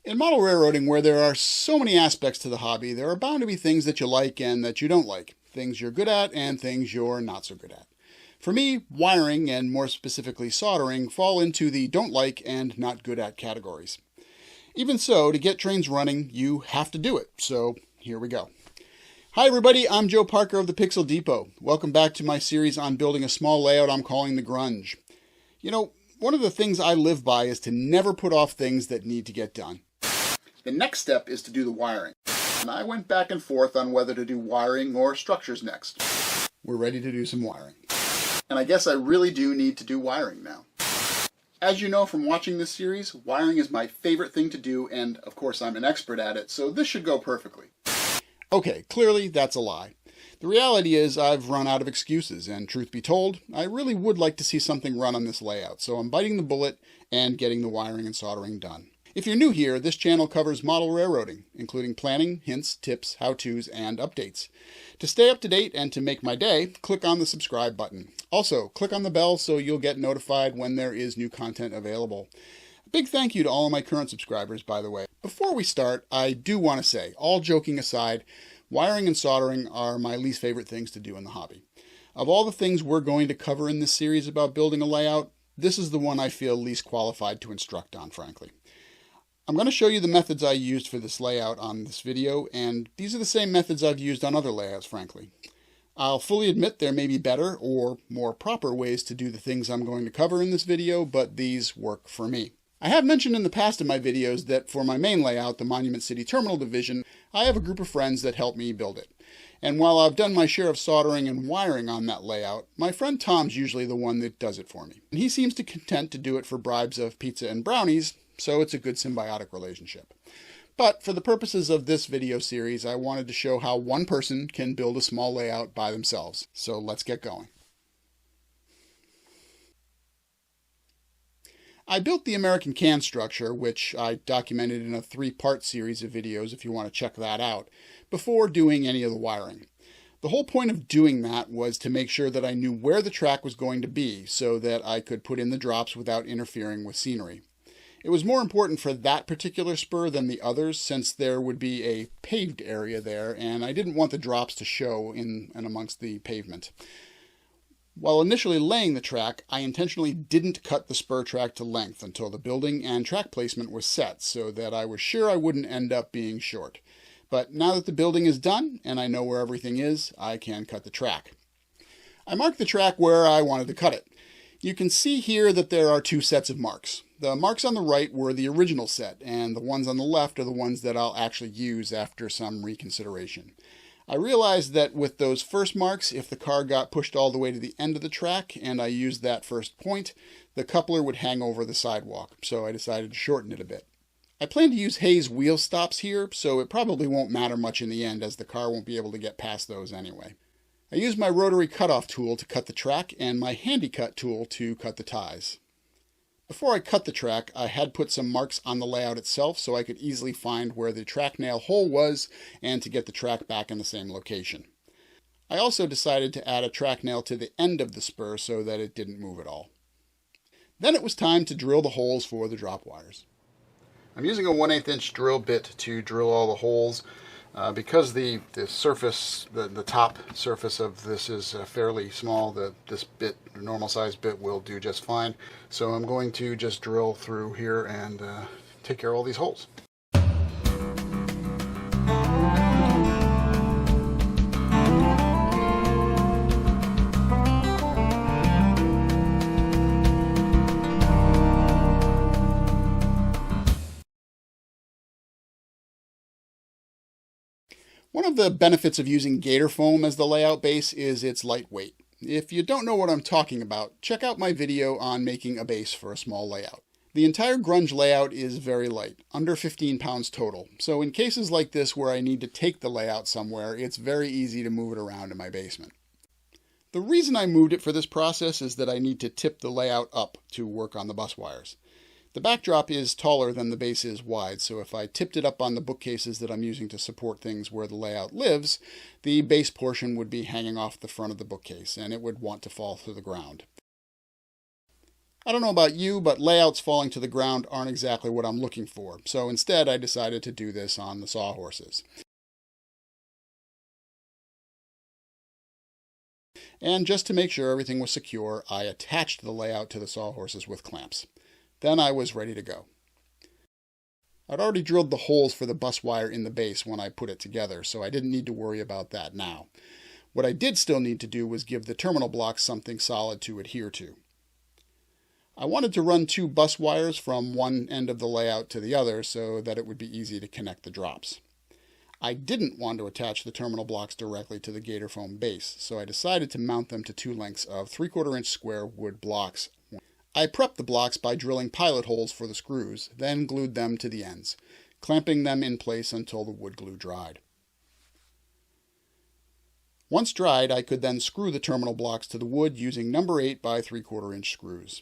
In model railroading, where there are so many aspects to the hobby, there are bound to be things that you like and that you don't like, things you're good at and things you're not so good at. For me, wiring, and more specifically soldering, fall into the don't like and not good at categories. Even so, to get trains running, you have to do it, so here we go. Hi everybody, I'm Joe Parker of the Pixel Depot. Welcome back to my series on building a small layout I'm calling the Grunge. You know, one of the things I live by is to never put off things that need to get done. The next step is to do the wiring. And I went back and forth on whether to do wiring or structures next. We're ready to do some wiring. And I guess I really do need to do wiring now. As you know from watching this series, wiring is my favorite thing to do, and of course I'm an expert at it, so this should go perfectly. Okay, clearly that's a lie. The reality is I've run out of excuses, and truth be told, I really would like to see something run on this layout, so I'm biting the bullet and getting the wiring and soldering done. If you're new here, this channel covers model railroading, including planning, hints, tips, how-tos, and updates. To stay up to date and to make my day, click on the subscribe button. Also, click on the bell so you'll get notified when there is new content available. A big thank you to all of my current subscribers, by the way. Before we start, I do want to say, all joking aside, wiring and soldering are my least favorite things to do in the hobby. Of all the things we're going to cover in this series about building a layout, this is the one I feel least qualified to instruct on, frankly. I'm going to show you the methods I used for this layout on this video, and these are the same methods I've used on other layouts, frankly. I'll fully admit there may be better or more proper ways to do the things I'm going to cover in this video, but these work for me. I have mentioned in the past in my videos that for my main layout, the Monument City Terminal Division, I have a group of friends that help me build it. And while I've done my share of soldering and wiring on that layout, my friend Tom's usually the one that does it for me. And he seems to content to do it for bribes of pizza and brownies, so it's a good symbiotic relationship. But for the purposes of this video series, I wanted to show how one person can build a small layout by themselves. So let's get going. I built the American can structure, which I documented in a 3-part series of videos if you want to check that out, before doing any of the wiring. The whole point of doing that was to make sure that I knew where the track was going to be so that I could put in the drops without interfering with scenery. It was more important for that particular spur than the others, since there would be a paved area there, and I didn't want the drops to show in and amongst the pavement. While initially laying the track, I intentionally didn't cut the spur track to length until the building and track placement was set, so that I was sure I wouldn't end up being short. But now that the building is done, and I know where everything is, I can cut the track. I marked the track where I wanted to cut it. You can see here that there are 2 sets of marks. The marks on the right were the original set, and the ones on the left are the ones that I'll actually use after some reconsideration. I realized that with those first marks, if the car got pushed all the way to the end of the track and I used that first point, the coupler would hang over the sidewalk, so I decided to shorten it a bit. I plan to use Hayes wheel stops here, so it probably won't matter much in the end as the car won't be able to get past those anyway. I used my rotary cutoff tool to cut the track and my handy cut tool to cut the ties. Before I cut the track, I had put some marks on the layout itself so I could easily find where the track nail hole was and to get the track back in the same location. I also decided to add a track nail to the end of the spur so that it didn't move at all. Then it was time to drill the holes for the drop wires. I'm using a 1/8 inch drill bit to drill all the holes. Because the surface, the top surface of this is fairly small, this bit, a normal size bit, will do just fine. So I'm going to just drill through here and take care of all these holes. One of the benefits of using gator foam as the layout base is its lightweight. If you don't know what I'm talking about, check out my video on making a base for a small layout. The entire Grunge layout is very light, under 15 pounds total, so in cases like this where I need to take the layout somewhere, it's very easy to move it around in my basement. The reason I moved it for this process is that I need to tip the layout up to work on the bus wires. The backdrop is taller than the base is wide, so if I tipped it up on the bookcases that I'm using to support things where the layout lives, the base portion would be hanging off the front of the bookcase, and it would want to fall to the ground. I don't know about you, but layouts falling to the ground aren't exactly what I'm looking for, so instead I decided to do this on the sawhorses. And just to make sure everything was secure, I attached the layout to the sawhorses with clamps. Then I was ready to go. I'd already drilled the holes for the bus wire in the base when I put it together, so I didn't need to worry about that now. What I did still need to do was give the terminal blocks something solid to adhere to. I wanted to run 2 bus wires from one end of the layout to the other so that it would be easy to connect the drops. I didn't want to attach the terminal blocks directly to the gator foam base, so I decided to mount them to 2 lengths of 3/4 inch square wood blocks. I prepped the blocks by drilling pilot holes for the screws, then glued them to the ends, clamping them in place until the wood glue dried. Once dried, I could then screw the terminal blocks to the wood using number 8 by 3/4 inch screws.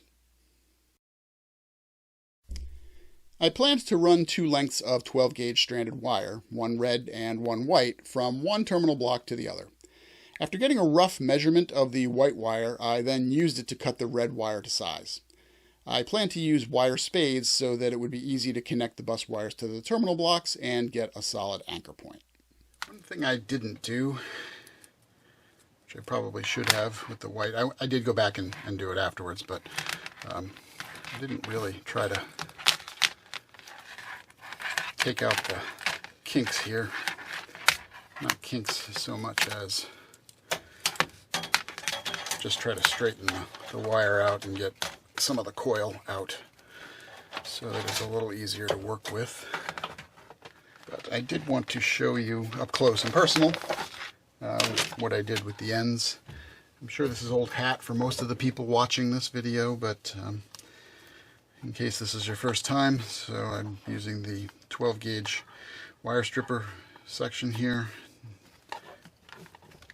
I planned to run 2 lengths of 12 gauge stranded wire, one red and one white, from one terminal block to the other. After getting a rough measurement of the white wire, I then used it to cut the red wire to size. I plan to use wire spades so that it would be easy to connect the bus wires to the terminal blocks and get a solid anchor point. One thing I didn't do, which I probably should have with the white, I did go back and do it afterwards, but I didn't really try to take out the kinks here. Not kinks so much as just try to straighten the wire out and get some of the coil out so that it's a little easier to work with. But I did want to show you up close and personal what I did with the ends. I'm sure this is old hat for most of the people watching this video, but in case this is your first time, so I'm using the 12 gauge wire stripper section here.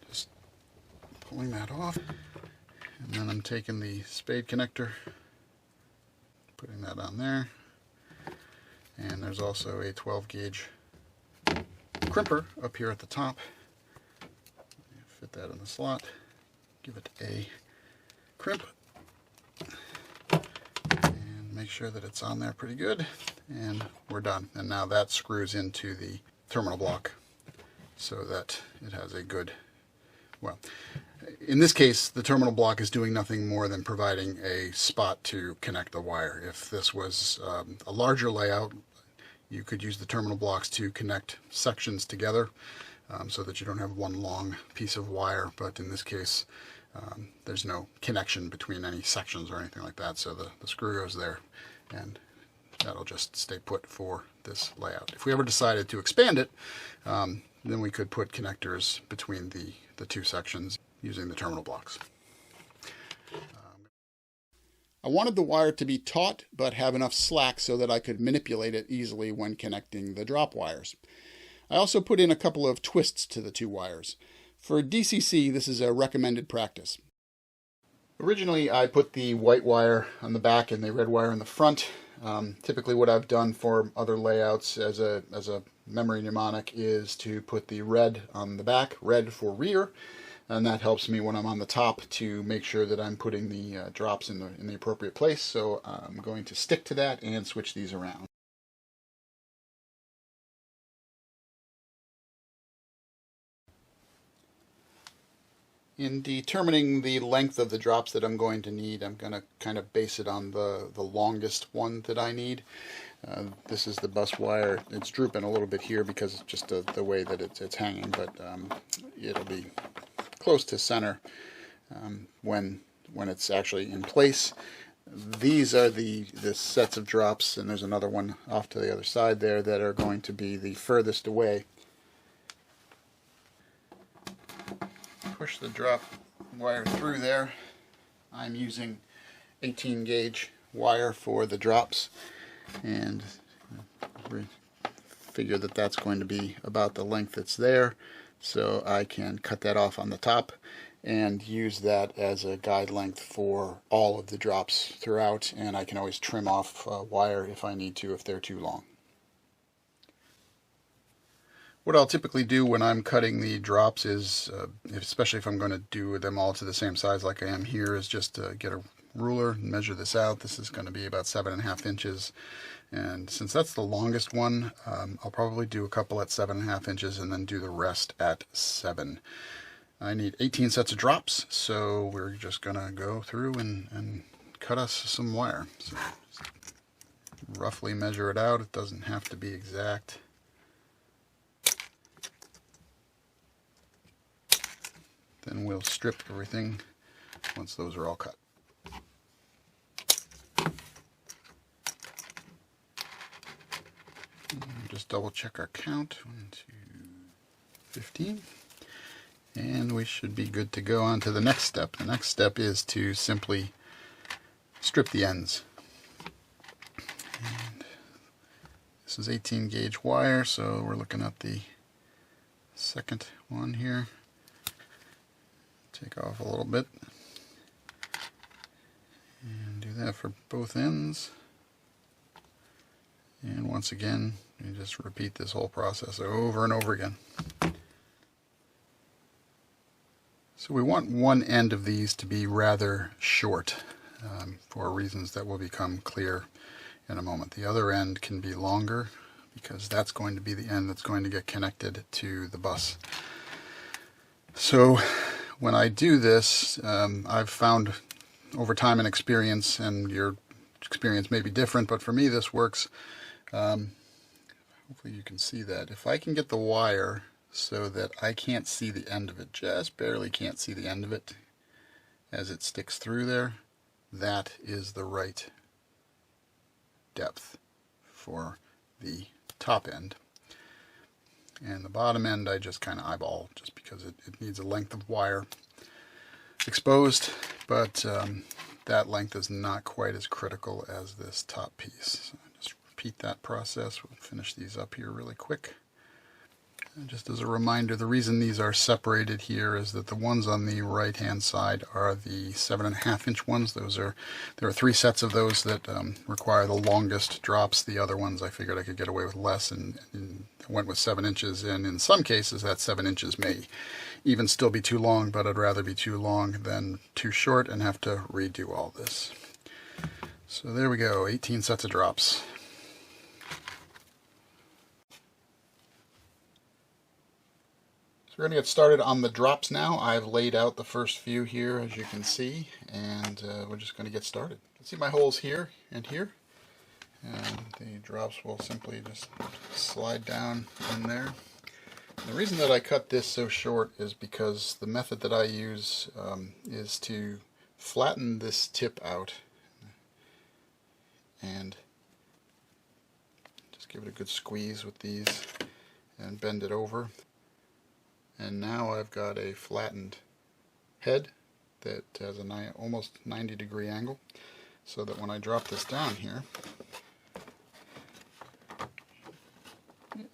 Just pulling that off. And then I'm taking the spade connector, putting that on there. And there's also a 12 gauge crimper up here at the top. Fit that in the slot. Give it a crimp. Make sure that it's on there pretty good, and we're done. And now that screws into the terminal block so that it has a good, well, in this case the terminal block is doing nothing more than providing a spot to connect the wire. If this was a larger layout, you could use the terminal blocks to connect sections together so that you don't have one long piece of wire, but in this case there's no connection between any sections or anything like that, so the screw goes there and that'll just stay put for this layout. If we ever decided to expand it, then we could put connectors between the 2 sections using the terminal blocks. I wanted the wire to be taut but have enough slack so that I could manipulate it easily when connecting the drop wires. I also put in a couple of twists to the 2 wires. For DCC, this is a recommended practice. Originally, I put the white wire on the back and the red wire in the front. Typically what I've done for other layouts as a memory mnemonic is to put the red on the back, red for rear, and that helps me when I'm on the top to make sure that I'm putting the drops in the appropriate place. So I'm going to stick to that and switch these around. In determining the length of the drops that I'm going to need, I'm going to kind of base it on the longest one that I need. This is the bus wire. It's drooping a little bit here because it's just the way that it's hanging, but it'll be close to center when it's actually in place. These are the sets of drops, and there's another one off to the other side there that are going to be the furthest away. Push the drop wire through there. I'm using 18 gauge wire for the drops, and figure that that's going to be about the length that's there, so I can cut that off on the top and use that as a guide length for all of the drops throughout, and I can always trim off wire if I need to if they're too long. What I'll typically do when I'm cutting the drops is, especially if I'm going to do them all to the same size like I am here, is just get a ruler and measure this out. This is going to be about 7.5 inches. And since that's the longest one, I'll probably do a couple at 7.5 inches and then do the rest at 7. I need 18 sets of drops, so we're just going to go through and cut us some wire. So roughly measure it out. It doesn't have to be exact. Then we'll strip everything once those are all cut. Just double check our count. 1, 2, 15. And we should be good to go on to the next step. The next step is to simply strip the ends. And this is 18 gauge wire, so we're looking at the second one here. Take off a little bit. And do that for both ends. And once again, you just repeat this whole process over and over again. So we want one end of these to be rather short for reasons that will become clear in a moment. The other end can be longer because that's going to be the end that's going to get connected to the bus. So when I do this, I've found over time and experience, and your experience may be different, but for me this works. Hopefully you can see that. If I can get the wire so that I can't see the end of it, just barely can't see the end of it as it sticks through there, that is the right depth for the top end. And the bottom end I just kind of eyeball just because it needs a length of wire exposed, but that length is not quite as critical as this top piece. So just repeat that process. We'll finish these up here really quick. And just as a reminder, the reason these are separated here is that the ones on the right hand side are the 7.5 inch ones. There are 3 sets of those that require the longest drops. The other ones I figured I could get away with less and went with 7 inches, and in some cases that 7 inches may even still be too long, but I'd rather be too long than too short and have to redo all this. So there we go, 18 sets of drops. So we're going to get started on the drops now. I've laid out the first few here, as you can see, and we're just going to get started. You can see my holes here and here, and the drops will simply just slide down in there. And the reason that I cut this so short is because the method that I use is to flatten this tip out and just give it a good squeeze with these and bend it over. And now I've got a flattened head that has an almost 90-degree angle, so that when I drop this down here, it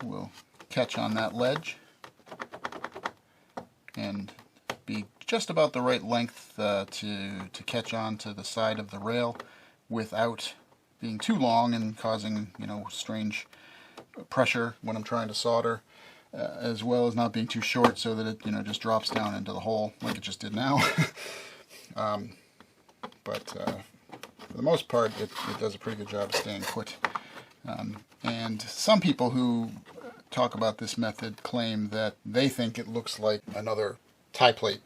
will catch on that ledge and be just about the right length to catch on to the side of the rail without being too long and causing, strange pressure when I'm trying to solder. As well as not being too short so that it just drops down into the hole like it just did now. But for the most part it does a pretty good job of staying put. And some people who talk about this method claim that they think it looks like another tie plate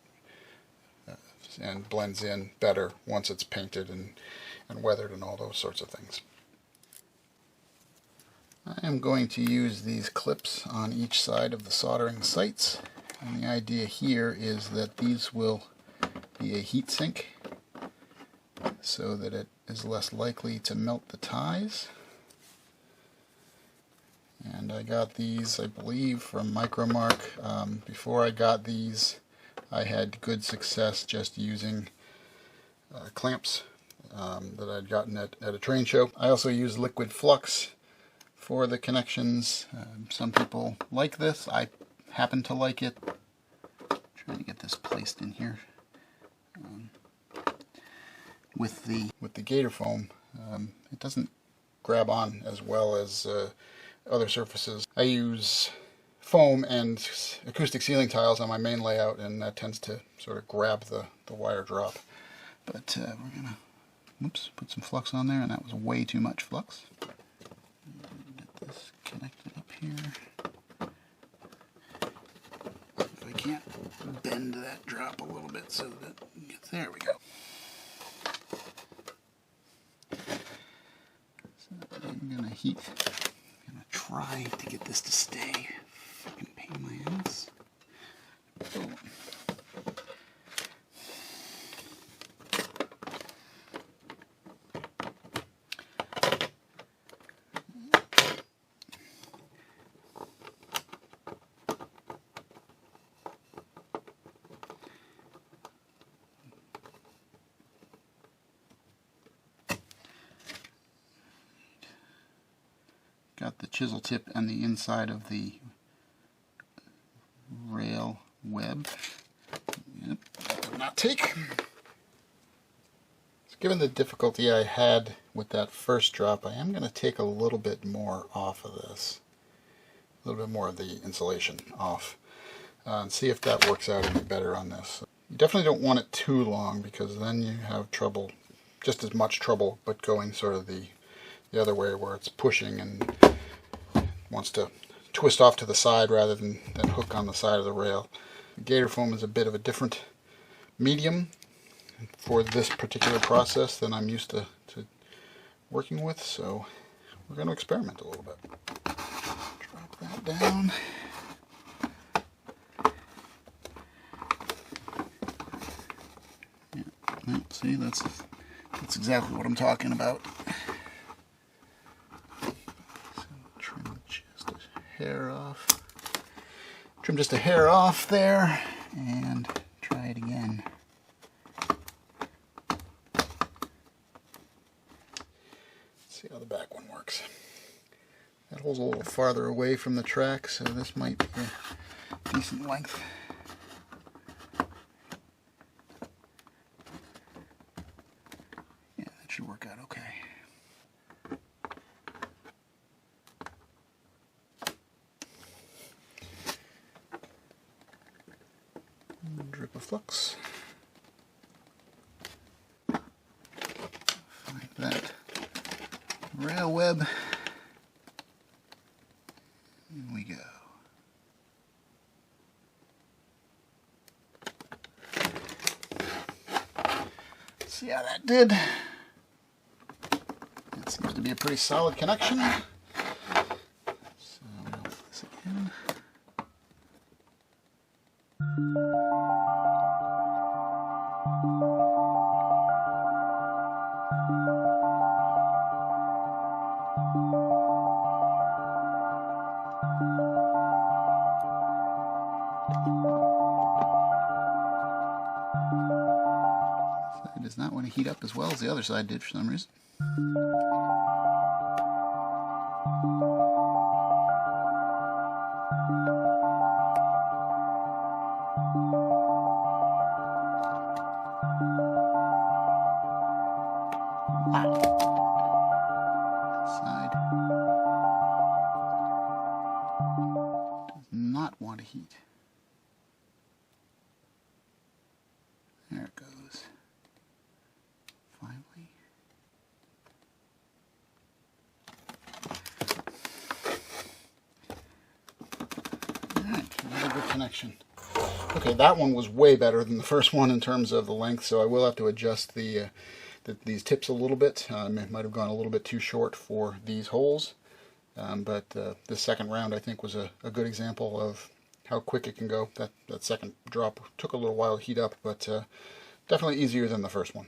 and blends in better once it's painted and weathered and all those sorts of things. I am going to use these clips on each side of the soldering sites, and the idea here is that these will be a heat sink so that it is less likely to melt the ties. And I got these, I believe, from Micromark. Before I got these, I had good success just using clamps that I'd gotten at a train show. I also use liquid flux for the connections. Some people like this. I happen to like it. I'm trying to get this placed in here. With the gator foam, it doesn't grab on as well as other surfaces. I use foam and acoustic ceiling tiles on my main layout, and that tends to sort of grab the wire drop. But we're gonna, whoops, put some flux on there, and that was way too much flux. Get this connected up here. If I can't bend that drop a little bit so that it gets, there we go. So I'm gonna heat. I'm gonna try to get this to stay. Fucking pain in my ass. Oh. Got the chisel tip and the inside of the rail web. Yep, that would not take. So given the difficulty I had with that first drop, I am going to take a little bit more off of this. A little bit more of the insulation off. And see if that works out any better on this. You definitely don't want it too long, because then you have trouble, just as much trouble, but going sort of the other way where it's pushing and wants to twist off to the side rather than hook on the side of the rail. Gator foam is a bit of a different medium for this particular process than I'm used to working with, so we're going to experiment a little bit. Drop that down. Yeah, well, see, that's exactly what I'm talking about. Hair off. Trim just a hair off there and try it again. Let's see how the back one works. That hole's a little farther away from the track, so this might be a decent length. Yeah, that should work out okay. Drip of flux. Find that rail web. In we go. Let's see how that did. That seems to be a pretty solid connection. So I'll melt this again. It does not want to heat up as well as the other side did for some reason. Side does not want to heat. There it goes. Finally. Alright, another good connection. Okay, that one was way better than the first one in terms of the length, so I will have to adjust these tips a little bit. It might have gone a little bit too short for these holes, but the second round I think was a good example of how quick it can go. That second drop took a little while to heat up, but definitely easier than the first one.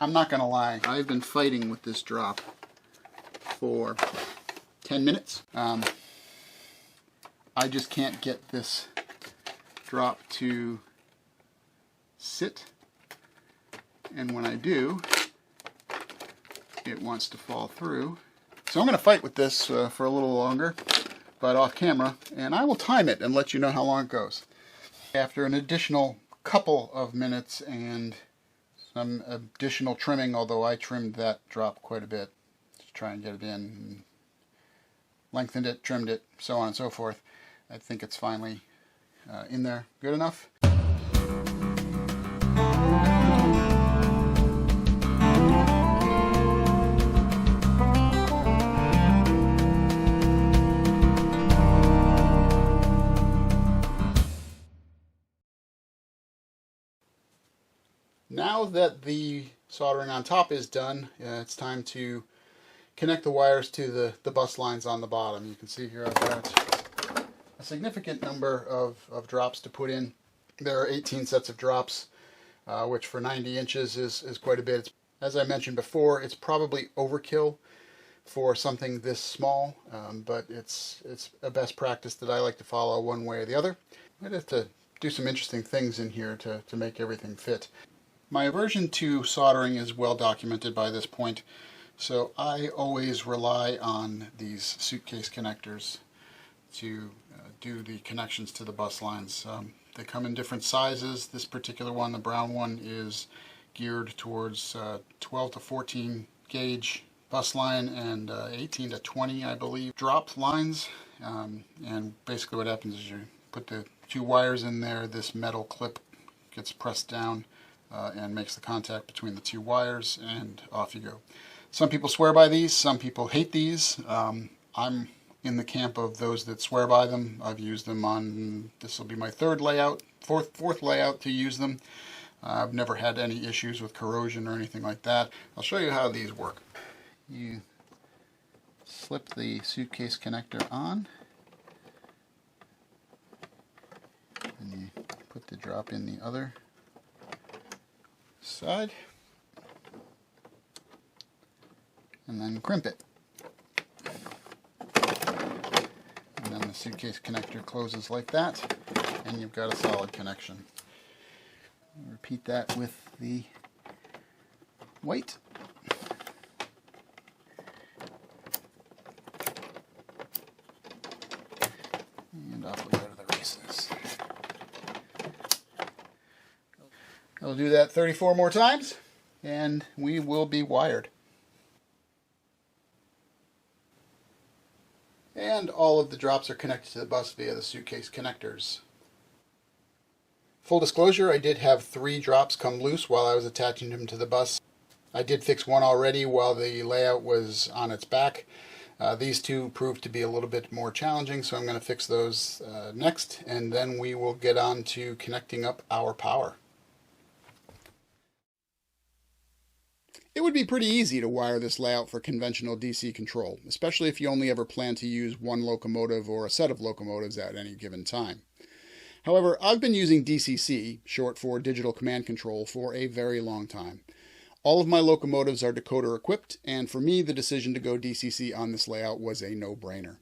I'm not going to lie, I've been fighting with this drop for 10 minutes. I just can't get this drop to sit, and when I do, it wants to fall through. So I'm going to fight with this for a little longer, but off camera, and I will time it and let you know how long it goes. After an additional couple of minutes and some additional trimming, although I trimmed that drop quite a bit to try and get it in. Lengthened it, trimmed it, so on and so forth. I think it's finally in there good enough. Now that the soldering on top is done, it's time to connect the wires to the bus lines on the bottom. You can see here I've got a significant number of drops to put in. There are 18 sets of drops, which for 90 inches is quite a bit. As I mentioned before, it's probably overkill for something this small, but it's a best practice that I like to follow one way or the other. I'd have to do some interesting things in here to make everything fit. My aversion to soldering is well documented by this point, so I always rely on these suitcase connectors to do the connections to the bus lines. They come in different sizes. This particular one, the brown one, is geared towards 12 to 14 gauge bus line and 18 to 20, I believe, drop lines. And basically what happens is you put the two wires in there, this metal clip gets pressed down and makes the contact between the two wires, and off you go. Some people swear by these, some people hate these. I'm in the camp of those that swear by them. I've used them on, this will be my fourth layout to use them. I've never had any issues with corrosion or anything like that. I'll show you how these work. You slip the suitcase connector on, and you put the drop in the other side, and then crimp it. And then the suitcase connector closes like that, and you've got a solid connection. Repeat that with the white. And off we go to the races. I'll do that 34 more times, and we will be wired. And all of the drops are connected to the bus via the suitcase connectors. Full disclosure, I did have 3 drops come loose while I was attaching them to the bus. I did fix one already while the layout was on its back. These 2 proved to be a little bit more challenging, so I'm going to fix those next, and then we will get on to connecting up our power. It would be pretty easy to wire this layout for conventional DC control, especially if you only ever plan to use one locomotive or a set of locomotives at any given time. However, I've been using DCC, short for Digital Command Control, for a very long time. All of my locomotives are decoder equipped, and for me the decision to go DCC on this layout was a no-brainer.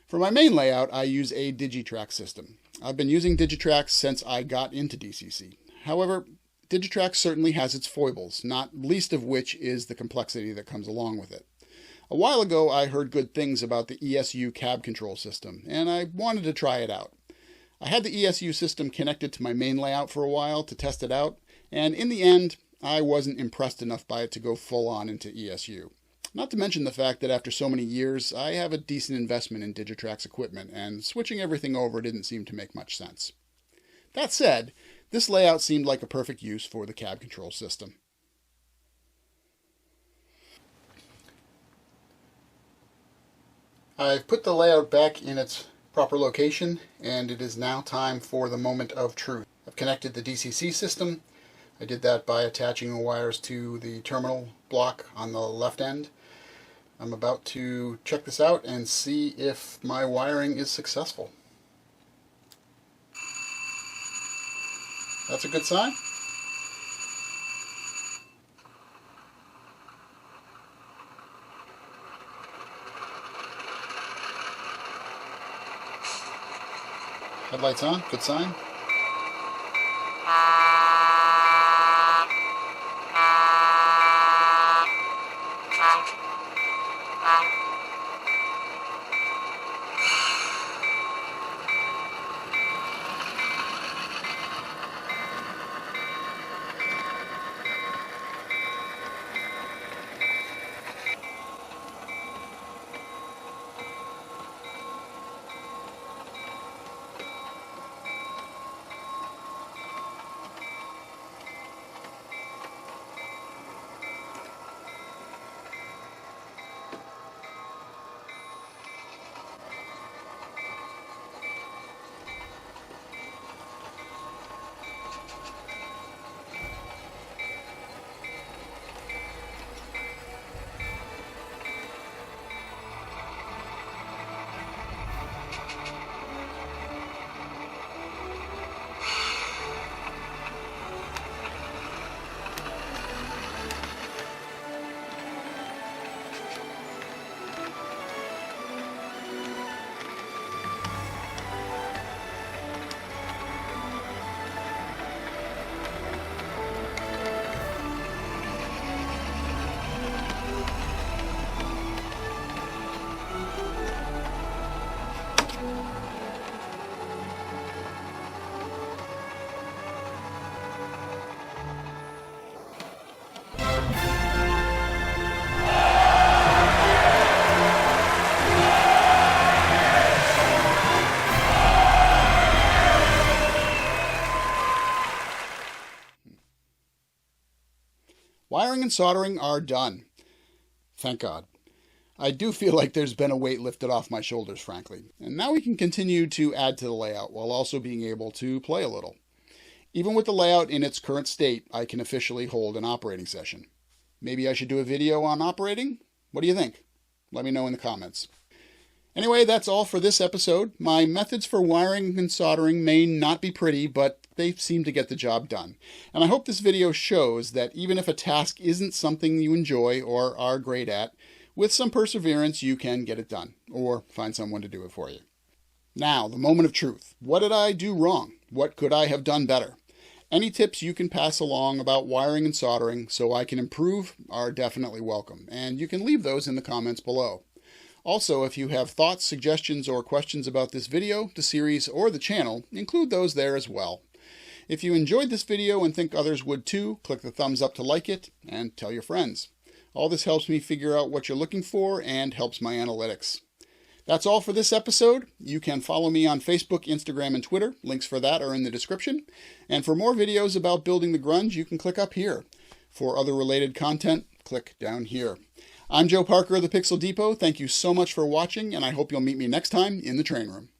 For my main layout, I use a Digitrax system. I've been using Digitrax since I got into DCC. However, Digitrax certainly has its foibles, not least of which is the complexity that comes along with it. A while ago, I heard good things about the ESU cab control system, and I wanted to try it out. I had the ESU system connected to my main layout for a while to test it out, and in the end, I wasn't impressed enough by it to go full on into ESU. Not to mention the fact that after so many years, I have a decent investment in Digitrax equipment, and switching everything over didn't seem to make much sense. That said, this layout seemed like a perfect use for the cab control system. I've put the layout back in its proper location, and it is now time for the moment of truth. I've connected the DCC system. I did that by attaching the wires to the terminal block on the left end. I'm about to check this out and see if my wiring is successful. That's a good sign. Headlights on, good sign. and soldering are done. Thank God. I do feel like there's been a weight lifted off my shoulders, frankly. And now we can continue to add to the layout while also being able to play a little. Even with the layout in its current state, I can officially hold an operating session. Maybe I should do a video on operating? What do you think? Let me know in the comments. Anyway, that's all for this episode. My methods for wiring and soldering may not be pretty, but they seem to get the job done. And I hope this video shows that even if a task isn't something you enjoy or are great at, with some perseverance you can get it done, or find someone to do it for you. Now, the moment of truth. What did I do wrong? What could I have done better? Any tips you can pass along about wiring and soldering so I can improve are definitely welcome, and you can leave those in the comments below. Also, if you have thoughts, suggestions, or questions about this video, the series, or the channel, include those there as well. If you enjoyed this video and think others would too, click the thumbs up to like it, and tell your friends. All this helps me figure out what you're looking for and helps my analytics. That's all for this episode. You can follow me on Facebook, Instagram, and Twitter. Links for that are in the description. And for more videos about building the grunge, you can click up here. For other related content, click down here. I'm Joe Parker of the Pixel Depot. Thank you so much for watching, and I hope you'll meet me next time in the train room.